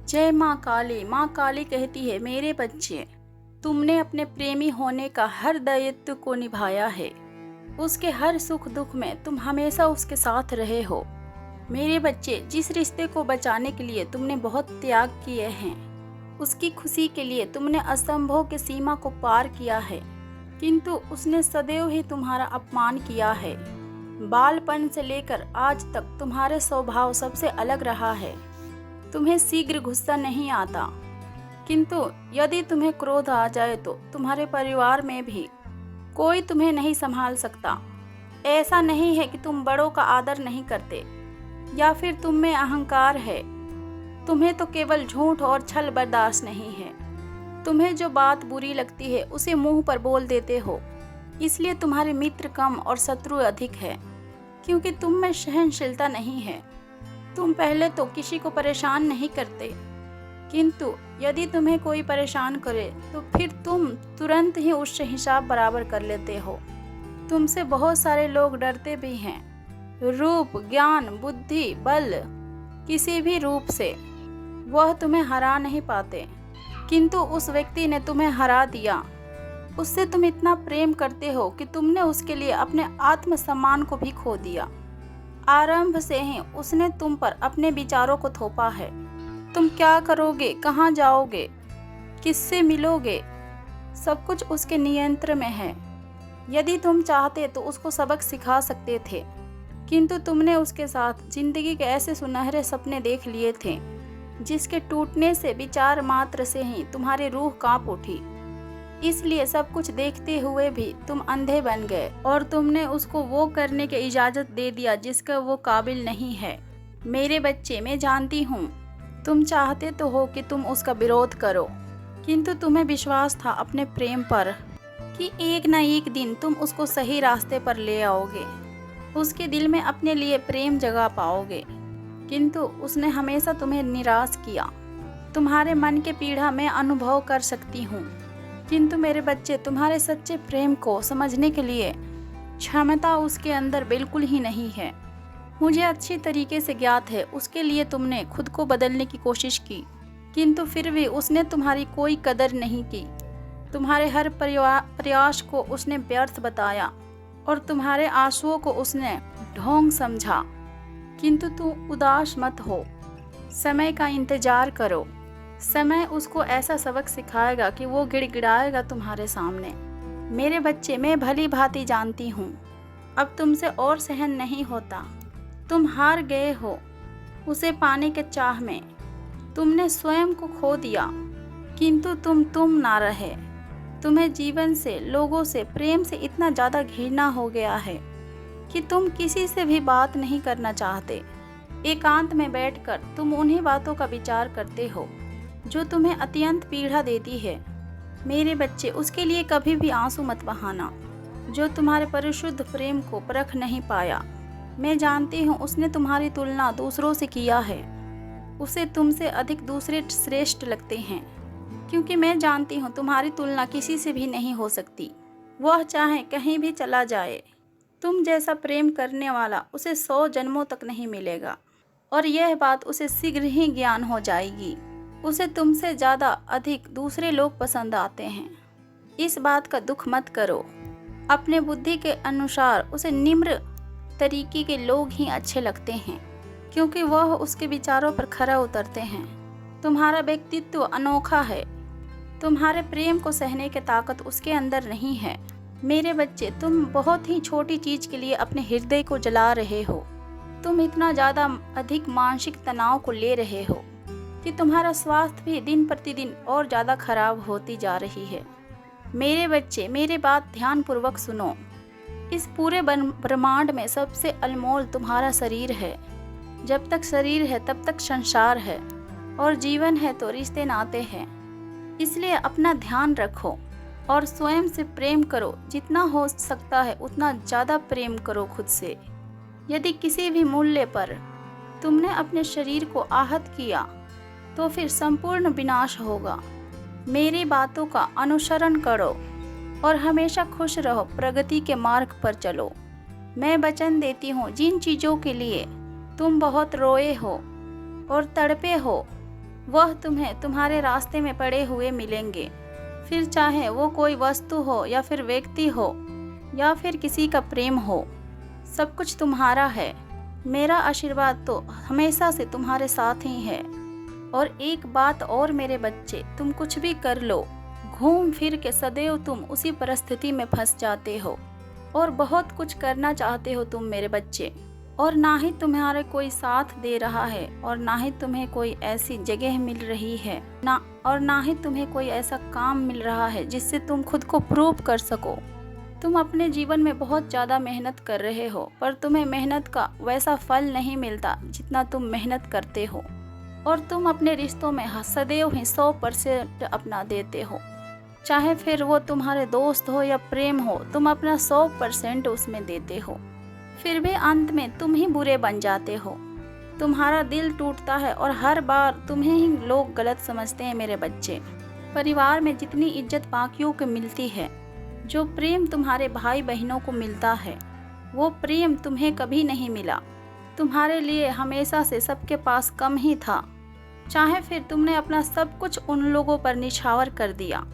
जय माँ काली कहती है, मेरे बच्चे, तुमने अपने प्रेमी होने का हर दायित्व को निभाया है। उसके हर सुख दुख में तुम हमेशा उसके साथ रहे हो। मेरे बच्चे, जिस रिश्ते को बचाने के लिए तुमने बहुत त्याग किए हैं, उसकी खुशी के लिए तुमने असंभव की सीमा को पार किया है, किंतु उसने सदैव ही तुम्हारा अपमान किया है। बालपन से लेकर आज तक तुम्हारे स्वभाव सबसे अलग रहा है। तुम्हें शीघ्र गुस्सा नहीं आता, किंतु यदि तुम्हें क्रोध आ जाए तो तुम्हारे परिवार में भी कोई तुम्हें नहीं संभाल सकता। ऐसा नहीं है कि तुम बड़ों का आदर नहीं करते या फिर तुम में अहंकार है। तुम्हें तो केवल झूठ और छल बर्दाश्त नहीं है। तुम्हें जो बात बुरी लगती है उसे मुंह पर बोल देते हो, इसलिए तुम्हारे मित्र कम और शत्रु अधिक है, क्योंकि तुम में सहनशीलता नहीं है। तुम पहले तो किसी को परेशान नहीं करते, किंतु यदि तुम्हें कोई परेशान करे तो फिर तुम तुरंत ही उससे हिसाब बराबर कर लेते हो। तुमसे बहुत सारे लोग डरते भी हैं। रूप, ज्ञान, बुद्धि, बल, किसी भी रूप से वह तुम्हें हरा नहीं पाते, किंतु उस व्यक्ति ने तुम्हें हरा दिया। उससे तुम इतना प्रेम करते हो कि तुमने उसके लिए अपने आत्मसम्मान को भी खो दिया। आरंभ से ही उसने तुम पर अपने विचारों को थोपा है। तुम क्या करोगे, कहाँ जाओगे, किससे मिलोगे, सब कुछ उसके नियंत्रण में है। यदि तुम चाहते तो उसको सबक सिखा सकते थे, किंतु तुमने उसके साथ जिंदगी के ऐसे सुनहरे सपने देख लिए थे जिसके टूटने से विचार मात्र से ही तुम्हारी रूह कांप उठी। इसलिए सब कुछ देखते हुए भी तुम अंधे बन गए और तुमने उसको वो करने की इजाज़त दे दिया जिसका वो काबिल नहीं है। मेरे बच्चे, मैं जानती हूँ तुम चाहते तो हो कि तुम उसका विरोध करो, किंतु तुम्हें विश्वास था अपने प्रेम पर कि एक न एक दिन तुम उसको सही रास्ते पर ले आओगे, उसके दिल में अपने लिए प्रेम जगा पाओगे, किंतु उसने हमेशा तुम्हें निराश किया। तुम्हारे मन के पीड़ा मैं अनुभव कर सकती हूँ, किंतु मेरे बच्चे, तुम्हारे सच्चे प्रेम को समझने के लिए क्षमता उसके अंदर बिल्कुल ही नहीं है। मुझे अच्छी तरीके से ज्ञात है उसके लिए तुमने खुद को बदलने की कोशिश की, किंतु फिर भी उसने तुम्हारी कोई कदर नहीं की। तुम्हारे हर प्रयास को उसने व्यर्थ बताया और तुम्हारे आंसुओं को उसने ढोंग समझा। किंतु तुम उदास मत हो, समय का इंतजार करो। समय उसको ऐसा सबक सिखाएगा कि वो गिड़गिड़ाएगा तुम्हारे सामने। मेरे बच्चे, मैं भली भांति जानती हूँ अब तुमसे और सहन नहीं होता। तुम हार गए हो उसे पाने के चाह में। तुमने स्वयं को खो दिया, किंतु तुम ना रहे। तुम्हें जीवन से, लोगों से, प्रेम से इतना ज़्यादा घृणा हो गया है कि तुम किसी से भी बात नहीं करना चाहते। एकांत में बैठकर तुम उन्हीं बातों का विचार करते हो जो तुम्हें अत्यंत पीड़ा देती है। मेरे बच्चे, उसके लिए कभी भी आंसू मत बहाना जो तुम्हारे परिशुद्ध प्रेम को परख नहीं पाया। मैं जानती हूँ उसने तुम्हारी तुलना दूसरों से किया है। उसे तुमसे अधिक दूसरे श्रेष्ठ लगते हैं, क्योंकि मैं जानती हूँ तुम्हारी तुलना किसी से भी नहीं हो सकती। वह चाहे कहीं भी चला जाए, तुम जैसा प्रेम करने वाला उसे 100 जन्मों तक नहीं मिलेगा, और यह बात उसे शीघ्र ही ज्ञान हो जाएगी। उसे तुमसे ज़्यादा अधिक दूसरे लोग पसंद आते हैं। इस बात का दुख मत करो। अपने बुद्धि के अनुसार उसे निम्र तरीके के लोग ही अच्छे लगते हैं, क्योंकि वह उसके विचारों पर खरा उतरते हैं। तुम्हारा व्यक्तित्व अनोखा है। तुम्हारे प्रेम को सहने की ताकत उसके अंदर नहीं है। मेरे बच्चे, तुम बहुत ही छोटी चीज़ के लिए अपने हृदय को जला रहे हो। तुम इतना ज़्यादा अधिक मानसिक तनाव को ले रहे हो कि तुम्हारा स्वास्थ्य भी दिन प्रतिदिन और ज़्यादा खराब होती जा रही है। मेरे बच्चे, मेरी बात ध्यानपूर्वक सुनो। इस पूरे ब्रह्मांड में सबसे अनमोल तुम्हारा शरीर है। जब तक शरीर है तब तक संसार है, और जीवन है तो रिश्ते नाते हैं। इसलिए अपना ध्यान रखो और स्वयं से प्रेम करो। जितना हो सकता है उतना ज़्यादा प्रेम करो खुद से। यदि किसी भी मूल्य पर तुमने अपने शरीर को आहत किया तो फिर संपूर्ण विनाश होगा। मेरी बातों का अनुसरण करो और हमेशा खुश रहो, प्रगति के मार्ग पर चलो। मैं वचन देती हूँ, जिन चीज़ों के लिए तुम बहुत रोए हो और तड़पे हो, वह तुम्हें तुम्हारे रास्ते में पड़े हुए मिलेंगे। फिर चाहे वो कोई वस्तु हो या फिर व्यक्ति हो या फिर किसी का प्रेम हो, सब कुछ तुम्हारा है। मेरा आशीर्वाद तो हमेशा से तुम्हारे साथ ही है। और एक बात और मेरे बच्चे, तुम कुछ भी कर लो, घूम फिर के सदैव तुम उसी परिस्थिति में फंस जाते हो और बहुत कुछ करना चाहते हो तुम मेरे बच्चे, और ना ही तुम्हारे कोई साथ दे रहा है और ना ही तुम्हें कोई ऐसी जगह मिल रही है ना ही तुम्हें कोई ऐसा काम मिल रहा है जिससे तुम खुद को प्रूव कर सको। तुम अपने जीवन में बहुत ज़्यादा मेहनत कर रहे हो, पर तुम्हें मेहनत का वैसा फल नहीं मिलता जितना तुम मेहनत करते हो। और तुम अपने रिश्तों में सदैव ही 100% अपना देते हो, चाहे फिर वो तुम्हारे दोस्त हो या प्रेम हो, तुम अपना 100% उसमें देते हो। फिर भी अंत में तुम ही बुरे बन जाते हो। तुम्हारा दिल टूटता है और हर बार तुम्हें ही लोग गलत समझते हैं मेरे बच्चे। परिवार में जितनी इज्जत बाकियों को मिलती है, जो प्रेम तुम्हारे भाई बहनों को मिलता है, वो प्रेम तुम्हें कभी नहीं मिला। तुम्हारे लिए हमेशा से सबके पास कम ही था, चाहे फिर तुमने अपना सब कुछ उन लोगों पर निछावर कर दिया।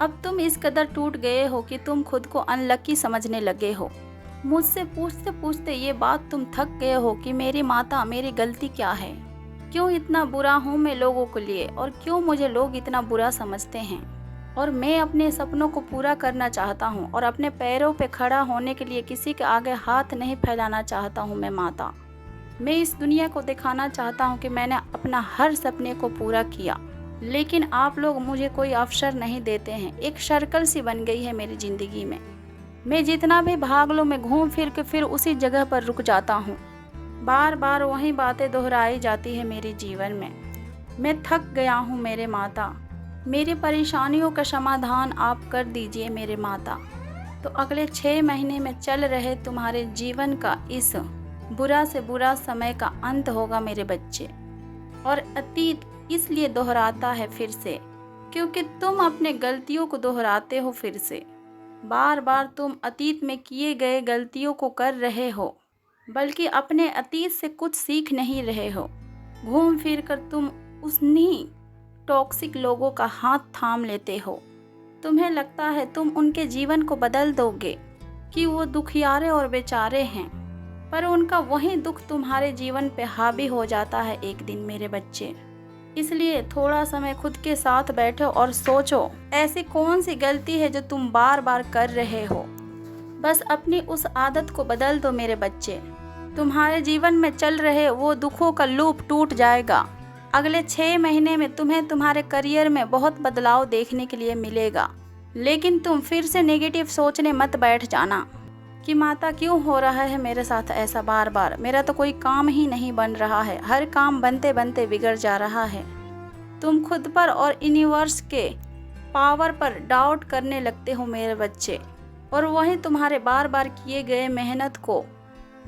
अब तुम इस कदर टूट गए हो कि तुम खुद को अनलकी समझने लगे हो। मुझसे पूछते पूछते ये बात तुम थक गए हो कि मेरी माता, मेरी गलती क्या है, क्यों इतना बुरा हूँ मैं लोगों के लिए, और क्यों मुझे लोग इतना बुरा समझते हैं। और मैं अपने सपनों को पूरा करना चाहता हूँ और अपने पैरों पे खड़ा होने के लिए किसी के आगे हाथ नहीं फैलाना चाहता हूँ मैं माता। मैं इस दुनिया को दिखाना चाहता हूँ कि मैंने अपना हर सपने को पूरा किया, लेकिन आप लोग मुझे कोई अवसर नहीं देते हैं। एक सर्कल सी बन गई है मेरी ज़िंदगी में। मैं जितना भी भाग लूँ, मैं घूम फिर के फिर उसी जगह पर रुक जाता हूँ। बार बार वही बातें दोहराई जाती है मेरे जीवन में। मैं थक गया हूँ मेरे माता। मेरी परेशानियों का समाधान आप कर दीजिए मेरे माता। तो अगले 6 महीने में चल रहे तुम्हारे जीवन का इस बुरा से बुरा समय का अंत होगा मेरे बच्चे। और अतीत इसलिए दोहराता है फिर से, क्योंकि तुम अपने गलतियों को दोहराते हो फिर से। बार बार तुम अतीत में किए गए गलतियों को कर रहे हो, बल्कि अपने अतीत से कुछ सीख नहीं रहे हो। घूम फिर कर तुम उन्हीं टॉक्सिक लोगों का हाथ थाम लेते हो। तुम्हें लगता है तुम उनके जीवन को बदल दोगे कि वो दुखियारे और बेचारे हैं, पर उनका वही दुख तुम्हारे जीवन पे हावी हो जाता है एक दिन मेरे बच्चे। इसलिए थोड़ा समय खुद के साथ बैठो और सोचो, ऐसी कौन सी गलती है जो तुम बार बार कर रहे हो। बस अपनी उस आदत को बदल दो मेरे बच्चे। तुम्हारे जीवन में चल रहे वो दुखों का लूप टूट जाएगा। अगले 6 महीने में तुम्हें तुम्हारे करियर में बहुत बदलाव देखने के लिए मिलेगा। लेकिन तुम फिर से नेगेटिव सोचने मत बैठ जाना कि माता क्यों हो रहा है मेरे साथ ऐसा बार बार, मेरा तो कोई काम ही नहीं बन रहा है, हर काम बनते बनते बिगड़ जा रहा है। तुम खुद पर और यूनिवर्स के पावर पर डाउट करने लगते हो मेरे बच्चे, और वही तुम्हारे बार बार किए गए मेहनत को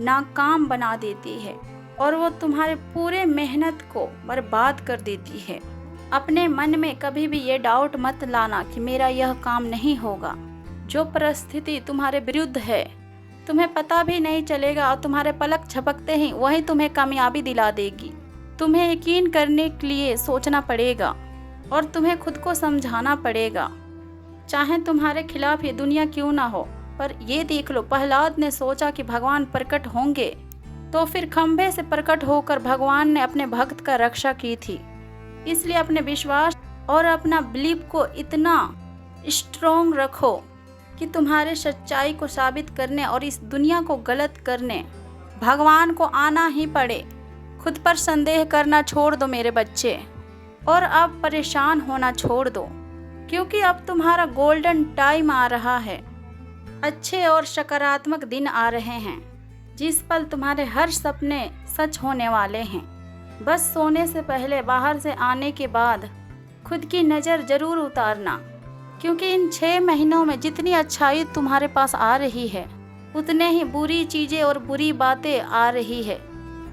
नाकाम बना देती है और वो तुम्हारे पूरे मेहनत को बर्बाद कर देती है। अपने मन में कभी भी ये डाउट मत लाना कि मेरा यह काम नहीं होगा। जो परिस्थिति तुम्हारे विरुद्ध है तुम्हें पता भी नहीं चलेगा और तुम्हारे पलक झपकते ही वही तुम्हें कामयाबी दिला देगी। तुम्हें यकीन करने के लिए सोचना पड़ेगा और तुम्हें खुद को समझाना पड़ेगा। चाहे तुम्हारे खिलाफ ये दुनिया क्यों ना हो, पर ये देख लो, प्रहलाद ने सोचा कि भगवान प्रकट होंगे, तो फिर खंभे से प्रकट होकर भगवान ने अपने भक्त का रक्षा की थी। इसलिए अपने विश्वास और अपना बिलीफ को इतना स्ट्रॉन्ग रखो कि तुम्हारे सच्चाई को साबित करने और इस दुनिया को गलत करने भगवान को आना ही पड़े। खुद पर संदेह करना छोड़ दो मेरे बच्चे, और अब परेशान होना छोड़ दो, क्योंकि अब तुम्हारा गोल्डन टाइम आ रहा है। अच्छे और सकारात्मक दिन आ रहे हैं, जिस पल तुम्हारे हर सपने सच होने वाले हैं। बस सोने से पहले बाहर से आने के बाद खुद की नज़र जरूर उतारना, क्योंकि इन 6 महीनों में जितनी अच्छाई तुम्हारे पास आ रही है उतने ही बुरी चीज़ें और बुरी बातें आ रही है।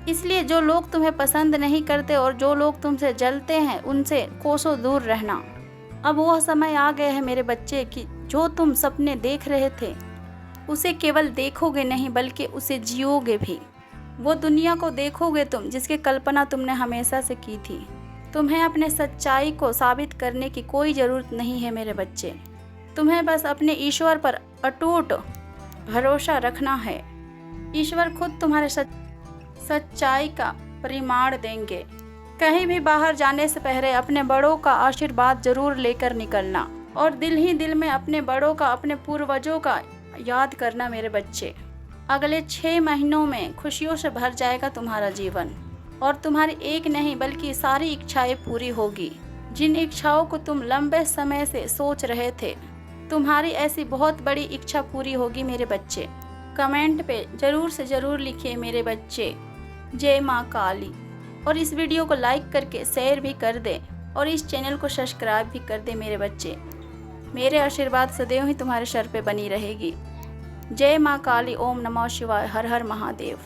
इसलिए जो लोग तुम्हें पसंद नहीं करते और जो लोग तुमसे जलते हैं उनसे कोसों दूर रहना। अब वह समय आ गया है मेरे बच्चे कि जो तुम सपने देख रहे थे उसे केवल देखोगे नहीं बल्कि उसे जियोगे भी। वो दुनिया को देखोगे तुम जिसकी कल्पना तुमने हमेशा से की थी। तुम्हें अपने सच्चाई को साबित करने की कोई ज़रूरत नहीं है मेरे बच्चे। तुम्हें बस अपने ईश्वर पर अटूट भरोसा रखना है। ईश्वर खुद तुम्हारे सच्चाई का प्रमाण देंगे। कहीं भी बाहर जाने से पहले अपने बड़ों का आशीर्वाद जरूर लेकर निकलना और दिल ही दिल में अपने बड़ों का, अपने पूर्वजों का याद करना मेरे बच्चे। अगले 6 महीनों में खुशियों से भर जाएगा तुम्हारा जीवन और तुम्हारी एक नहीं बल्कि सारी इच्छाएं पूरी होगी। जिन इच्छाओं को तुम लंबे समय से सोच रहे थे, तुम्हारी ऐसी बहुत बड़ी इच्छा पूरी होगी मेरे बच्चे। कमेंट पे ज़रूर से ज़रूर लिखिए मेरे बच्चे, जय माँ काली। और इस वीडियो को लाइक करके शेयर भी कर दें और इस चैनल को सब्सक्राइब भी कर दें मेरे बच्चे। मेरे आशीर्वाद सदैव ही तुम्हारे सर पे बनी रहेगी। जय माँ काली। ओम नमः शिवाय। हर हर महादेव।